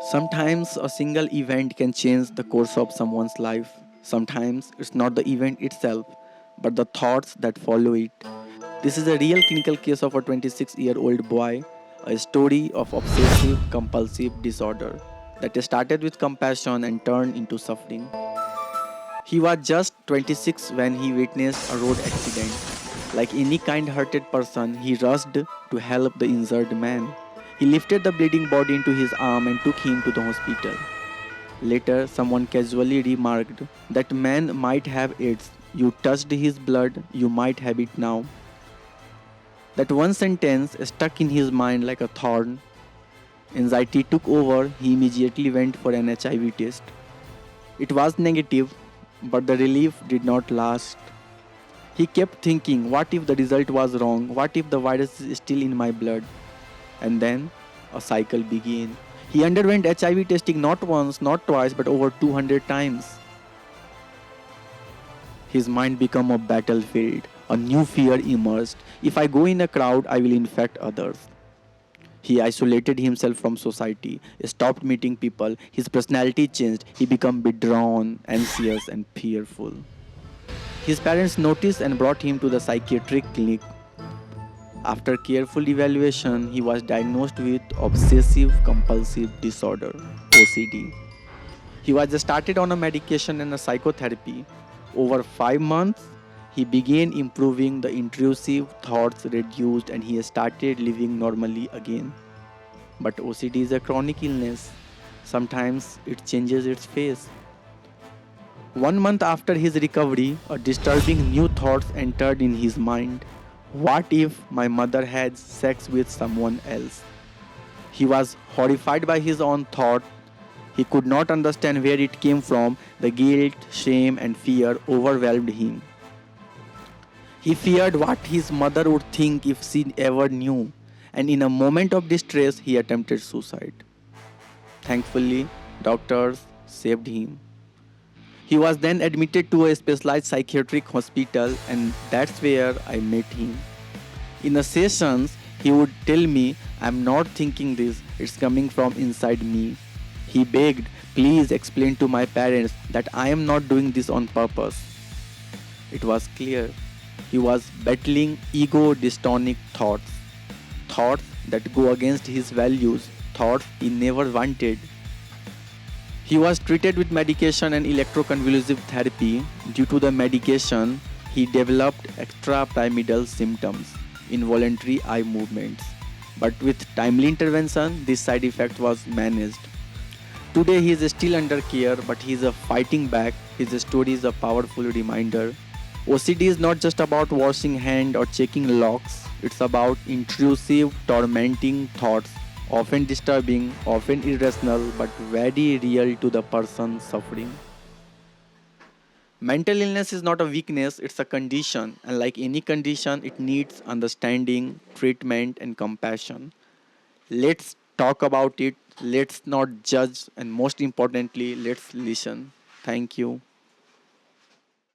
Sometimes a single event can change the course of someone's life. Sometimes it's not the event itself, but the thoughts that follow it. This is a real clinical case of a 26-year-old boy, a story of obsessive compulsive disorder that started with compassion and turned into suffering. He was just 26 when he witnessed a road accident. Like any kind-hearted person, he rushed to help the injured man. He lifted the bleeding body into his arm and took him to the hospital. Later, someone casually remarked, "That man might have AIDS. You touched his blood, you might have it now." That one sentence stuck in his mind like a thorn. Anxiety took over. He immediately went for an HIV test. It was negative, but the relief did not last. He kept thinking, what if the result was wrong? What if the virus is still in my blood? And then a cycle began. He underwent HIV testing not once, not twice, but over 200 times. His mind became a battlefield. A new fear emerged. If I go in a crowd, I will infect others. He isolated himself from society, stopped meeting people, his personality changed, he became withdrawn, anxious, and fearful. His parents noticed and brought him to the psychiatric clinic. After careful evaluation, he was diagnosed with Obsessive Compulsive Disorder (OCD). He was started on a medication and a psychotherapy. Over 5 months, he began improving, the intrusive thoughts reduced, and he started living normally again. But OCD is a chronic illness. Sometimes it changes its face. 1 month after his recovery, a disturbing new thought entered in his mind. What if my mother had sex with someone else? He was horrified by his own thought. He could not understand where it came from. The guilt, shame, and fear overwhelmed him. He feared what his mother would think if she ever knew, and in a moment of distress, he attempted suicide. Thankfully, doctors saved him. He was then admitted to a specialized psychiatric hospital, and that's where I met him. In the sessions, he would tell me, "I'm not thinking this, it's coming from inside me." He begged, "Please explain to my parents that I am not doing this on purpose." It was clear. He was battling ego dystonic thoughts, thoughts that go against his values, thoughts he never wanted. He was treated with medication and electroconvulsive therapy. Due to the medication, he developed extrapyramidal symptoms, involuntary eye movements. But with timely intervention, this side effect was managed. Today he is still under care, but he is fighting back. His story is a powerful reminder. OCD is not just about washing hands or checking locks. It's about intrusive, tormenting thoughts, often disturbing, often irrational, but very real to the person suffering. Mental illness is not a weakness, it's a condition, and like any condition, it needs understanding, treatment, and compassion. Let's talk about it, let's not judge, and most importantly, let's listen. Thank you.